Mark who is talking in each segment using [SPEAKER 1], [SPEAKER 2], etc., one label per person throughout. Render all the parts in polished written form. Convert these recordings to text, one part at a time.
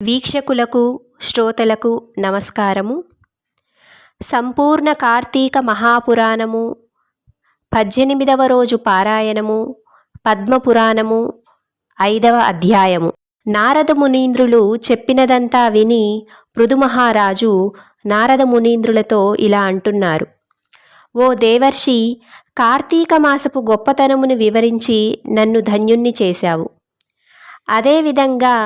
[SPEAKER 1] వీక్షకులకు శ్రోతలకు నమస్కారము. సంపూర్ణ కార్తీక మహాపురాణము 18వ రోజు పారాయణము పద్మపురాణము 5వ అధ్యాయము. నారద మునీంద్రులు చెప్పినదంతా విని పృథుమహారాజు నారద మునీంద్రులతో ఇలా అంటున్నారు: ఓ దేవర్షి, కార్తీక మాసపు గొప్పతనమును వివరించి నన్ను ధన్యుణ్ణి చేశావు. అదేవిధంగా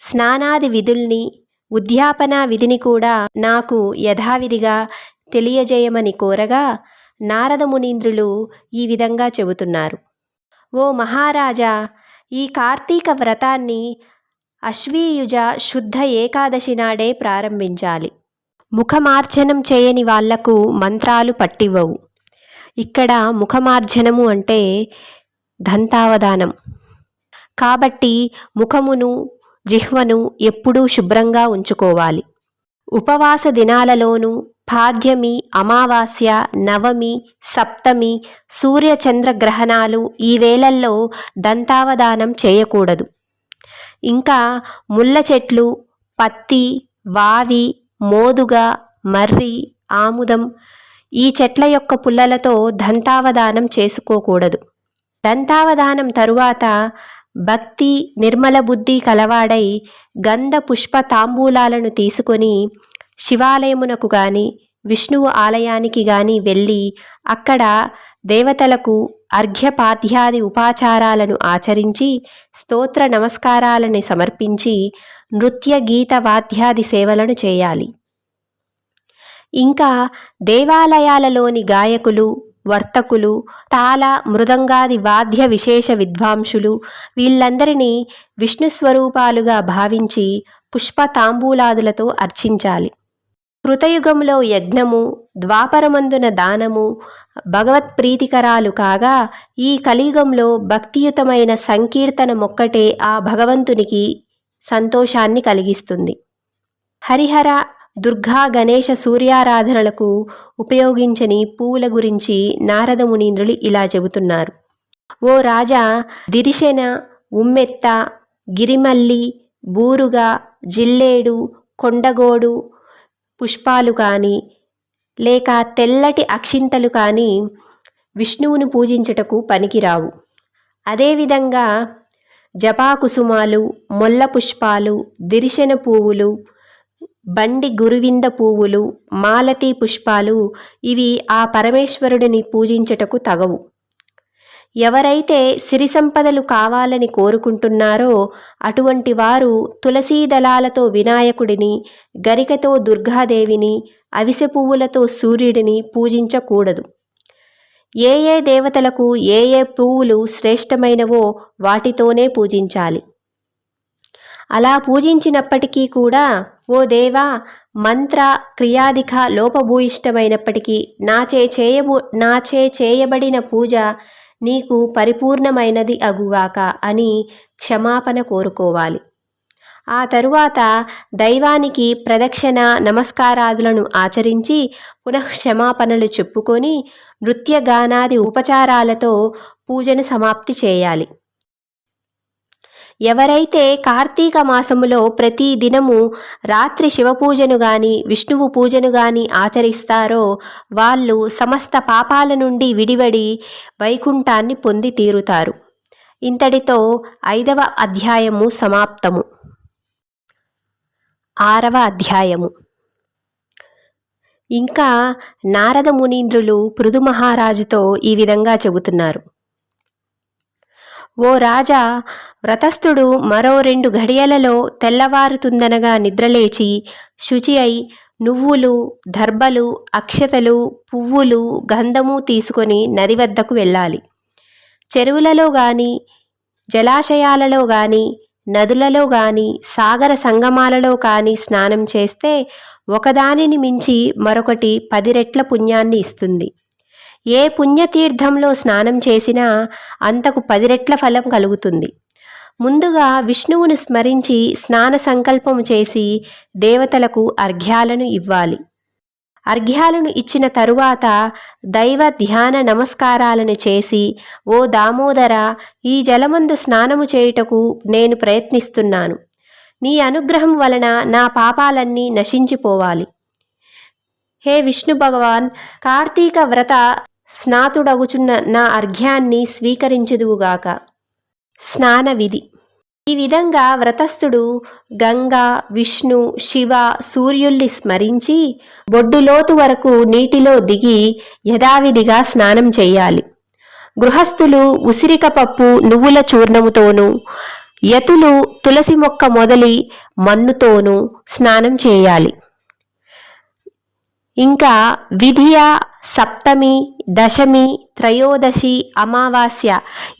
[SPEAKER 1] స్నానాది విధుల్ని, ఉద్యాపన విధిని కూడా నాకు యథావిధిగా తెలియజేయమని కోరగా నారద మునీంద్రులు ఈ విధంగా చెబుతున్నారు: ఓ మహారాజా, ఈ కార్తీక వ్రతాన్ని అశ్వీయుజ శుద్ధ ఏకాదశి నాడే ప్రారంభించాలి. ముఖమార్జనం చేయని వాళ్లకు మంత్రాలు పట్టివ్వవు. ఇక్కడ ముఖమార్జనము అంటే దంతావధానం. కాబట్టి ముఖమును, జిహ్వను ఎప్పుడూ శుభ్రంగా ఉంచుకోవాలి. ఉపవాస దినాలలోనూ పాడ్యమి, అమావాస్య, నవమి, సప్తమి, సూర్యచంద్రగ్రహణాలు ఈ వేళల్లో దంతావధానం చేయకూడదు. ఇంకా ముళ్ళ చెట్లు, పత్తి, వావి, మోదుగ, మర్రి, ఆముదం ఈ చెట్ల యొక్క పుల్లలతో దంతావధానం చేసుకోకూడదు. దంతావధానం తరువాత భక్తి, నిర్మల బుద్ధి కలవాడై గంధ పుష్ప తాంబూలాలను తీసుకొని శివాలయమునకు గాని, విష్ణువు ఆలయానికి గాని వెళ్ళి అక్కడ దేవతలకు అర్ఘ్యపాద్యాది ఉపాచారాలను ఆచరించి స్తోత్ర నమస్కారాలను సమర్పించి నృత్య గీత వాద్యాది సేవలను చేయాలి. ఇంకా దేవాలయాలలోని గాయకులు, వర్తకులు, తాళ మృదంగాది వాద్య విశేష విద్వాంసులు వీళ్ళందరినీ విష్ణు స్వరూపాలుగా భావించి పుష్ప తాంబూలాదులతో అర్చించాలి. కృతయుగంలో యజ్ఞము, ద్వాపరమందున దానము భగవత్ప్రీతికరాలు కాగా ఈ కలియుగంలో భక్తియుతమైన సంకీర్తన మొక్కటే ఆ భగవంతునికి సంతోషాన్ని కలిగిస్తుంది. హరిహర, దుర్గా, గణేశ, సూర్యారాధనలకు ఉపయోగించని పువ్వుల గురించి నారద మునీంద్రులు ఇలా చెబుతున్నారు: ఓ రాజా, దిరిశెన, ఉమ్మెత్త, గిరిమల్లి, బూరుగ, జిల్లేడు, కొండగోడు పుష్పాలు కానీ లేక తెల్లటి అక్షింతలు కానీ విష్ణువుని పూజించుటకు పనికిరావు. అదేవిధంగా జపాకుసుమాలు, మొల్ల పుష్పాలు, దిరిశెన పువ్వులు, బండి గురువింద పువ్వులు, మాలతీ పుష్పాలు ఇవి ఆ పరమేశ్వరుడిని పూజించుటకు తగవు. ఎవరైతే సిరి సంపదలు కావాలని కోరుకుంటున్నారో అటువంటి వారు తులసీ దళాలతో వినాయకుడిని, గరికతో దుర్గాదేవిని, అవిసె పువ్వులతో సూర్యుడిని పూజించకూడదు. ఏ ఏ దేవతలకు ఏ ఏ పువ్వులు శ్రేష్టమైనవో వాటితోనే పూజించాలి. అలా పూజించినప్పటికీ కూడా ఓ దేవా, మంత్ర క్రియాధిక లోపభూయిష్టమైనప్పటికీ నాచే చేయబడిన పూజ నీకు పరిపూర్ణమైనది అగుగాక అని క్షమాపణ కోరుకోవాలి. ఆ తరువాత దైవానికి ప్రదక్షిణ నమస్కారాదులను ఆచరించి పునఃక్షమాపణలు చెప్పుకొని నృత్యగానాది ఉపచారాలతో పూజను సమాప్తి చేయాలి. ఎవరైతే కార్తీక మాసములో ప్రతి దినము రాత్రి శివపూజను గాని, విష్ణువు పూజను గాని ఆచరిస్తారో వాళ్ళు సమస్త పాపాల నుండి విడివడి వైకుంఠాన్ని పొంది తీరుతారు. ఇంతటితో 5వ అధ్యాయము సమాప్తము. 6వ అధ్యాయము. ఇంకా నారద మునీంద్రులు పృథు మహారాజుతో ఈ విధంగా చెబుతున్నారు: ఓ రాజా, వ్రతస్థుడు మరో 2 ఘడియలలో తెల్లవారుతుందనగా నిద్రలేచి శుచి అయి నువ్వులు, దర్భలు, అక్షతలు, పువ్వులు, గంధము తీసుకొని నది వద్దకు వెళ్ళాలి. చెరువులలో గాని, జలాశయాలలో గాని, నదులలో గాని, సాగర సంగమాలలో కాని స్నానం చేస్తే ఒకదానిని మించి మరొకటి 10 రెట్ల పుణ్యాన్ని ఇస్తుంది. ఏ పుణ్యతీర్థంలో స్నానం చేసినా అంతకు 10 రెట్ల ఫలం కలుగుతుంది. ముందుగా విష్ణువును స్మరించి స్నాన సంకల్పము చేసి దేవతలకు అర్ఘ్యాలను ఇవ్వాలి. అర్ఘ్యాలను ఇచ్చిన తరువాత దైవ ధ్యాన నమస్కారాలను చేసి, ఓ దామోదర, ఈ జలమందు స్నానము చేయుటకు నేను ప్రయత్నిస్తున్నాను. నీ అనుగ్రహం వలన నా పాపాలన్నీ నశించిపోవాలి. హే విష్ణు భగవాన్, కార్తీక వ్రత స్నాతుడగుచున్న నా అర్ఘ్యాన్ని స్వీకరించుదువుగాక. స్నాన విధి. ఈ విధంగా వ్రతస్థుడు గంగా, విష్ణు, శివ, సూర్యుల్ని స్మరించి బొడ్డులోతు వరకు నీటిలో దిగి యథావిధిగా స్నానం చేయాలి. గృహస్థులు ఉసిరిక పప్పు నువ్వుల చూర్ణముతోనూ, యతులు తులసి మొక్క మొదలి మన్నుతోనూ స్నానం చేయాలి. ఇంకా విధియ, సప్తమి, దశమి, త్రయోదశి, అమావాస్య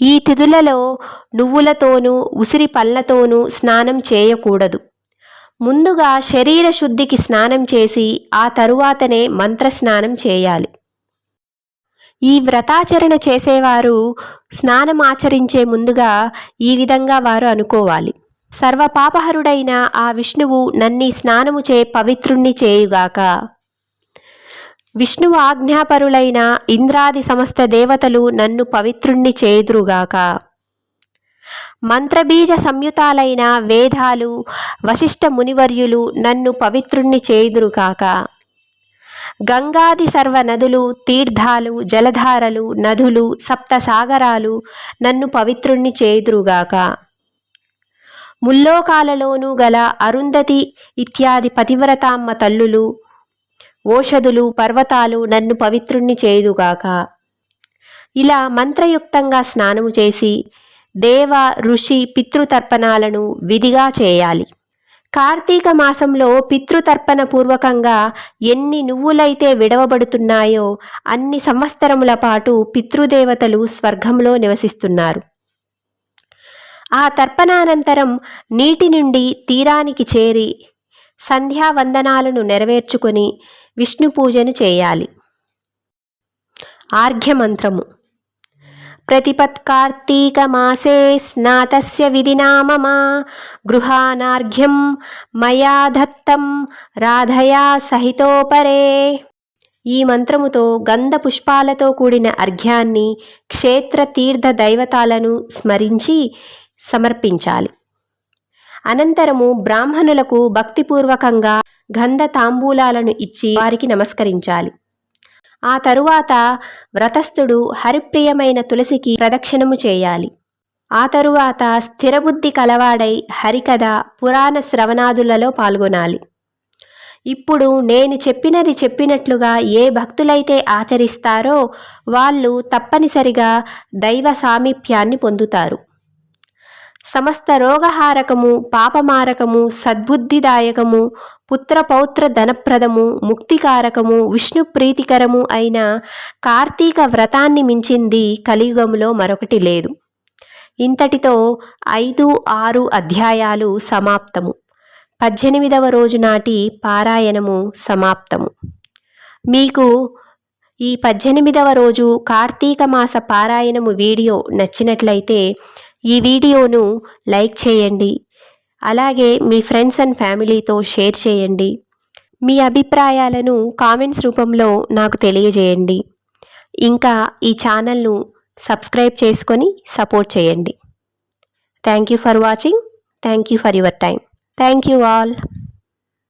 [SPEAKER 1] ఈ తిథులలో నువ్వులతోనూ ఉసిరి పళ్ళతోనూ స్నానం చేయకూడదు. ముందుగా శరీర శుద్ధికి స్నానం చేసి ఆ తరువాతనే మంత్రస్నానం చేయాలి. ఈ వ్రతాచరణ చేసేవారు స్నానం ఆచరించే ముందుగా ఈ విధంగా వారు అనుకోవాలి. సర్వపాపహరుడైన ఆ విష్ణువు నన్ని స్నానము చే పవిత్రుణ్ణి చేయుగాక. విష్ణువు ఆజ్ఞాపరులైన ఇంద్రాది సమస్త దేవతలు నన్ను పవిత్రుణ్ణి చేయుదురుగాక. మంత్రబీజ సంయుతాలైన వేదాలు, వశిష్ఠ మునివర్యులు నన్ను పవిత్రుణ్ణి చేయుదురుగాక. గంగాది సర్వ నదులు, తీర్థాలు, జలధారలు, నదులు, సప్తసాగరాలు నన్ను పవిత్రుణ్ణి చేయుదురుగాక. ముల్లోకాలలోనూ గల అరుంధతి ఇత్యాది పతివ్రతామ్మ తల్లులు, ఓషధులు, పర్వతాలు నన్ను పవిత్రుణ్ణి చేయుదుగాక. ఇలా మంత్రయుక్తంగా స్నానము చేసి దేవ, ఋషి, పితృతర్పణాలను విధిగా చేయాలి. కార్తీక మాసంలో పితృతర్పణ పూర్వకంగా ఎన్ని నువ్వులైతే విడవబడుతున్నాయో అన్ని సంవత్సరముల పాటు పితృదేవతలు స్వర్గంలో నివసిస్తున్నారు. ఆ తర్పణానంతరం నీటి నుండి తీరానికి చేరి సంధ్యావందనాలను నెరవేర్చుకొని విష్ణు పూజను చేయాలి. ఆర్ఘ్యమంత్రము. ప్రతిపత్కార్తీక మాసే స్నాతస్య విధినా మమ గృహానార్ఘ్యం మయా దత్తం రాధయా సహితోపరే. ఈ మంత్రముతో గంధ పుష్పాలతో కూడిన అర్ఘ్యాన్ని క్షేత్ర తీర్థ దైవతాలను స్మరించి సమర్పించాలి. అనంతరము బ్రాహ్మణులకు భక్తిపూర్వకంగా గంధ తాంబూలాలను ఇచ్చి వారికి నమస్కరించాలి. ఆ తరువాత వ్రతస్థుడు హరిప్రియమైన తులసికి ప్రదక్షిణము చేయాలి. ఆ తరువాత స్థిరబుద్ధి కలవాడై హరికథ, పురాణ శ్రవణాదులలో పాల్గొనాలి. ఇప్పుడు నేను చెప్పినది చెప్పినట్లుగా ఏ భక్తులైతే ఆచరిస్తారో వాళ్ళు తప్పనిసరిగా దైవ సామీప్యాన్ని పొందుతారు. సమస్త రోగహారకము, పాపమారకము, సద్బుద్ధిదాయకము, పుత్రపౌత్ర ధనప్రదము, ముక్తికారకము, విష్ణు ప్రీతికరము అయిన కార్తీక వ్రతాన్ని మించింది కలియుగంలో మరొకటి లేదు. ఇంతటితో 5, 6 అధ్యాయాలు సమాప్తము. 18వ రోజు నాటి పారాయణము సమాప్తము. మీకు ఈ 18వ రోజు కార్తీక మాస పారాయణము వీడియో నచ్చినట్లయితే ఈ వీడియోను లైక్ చేయండి. అలాగే మీ ఫ్రెండ్స్ అండ్ ఫ్యామిలీతో షేర్ చేయండి. మీ అభిప్రాయాలను కామెంట్స్ రూపంలో నాకు తెలియజేయండి. ఇంకా ఈ ఛానల్ను సబ్స్క్రైబ్ చేసుకొని సపోర్ట్ చేయండి. Thank you for watching. Thank you for your time. Thank you all.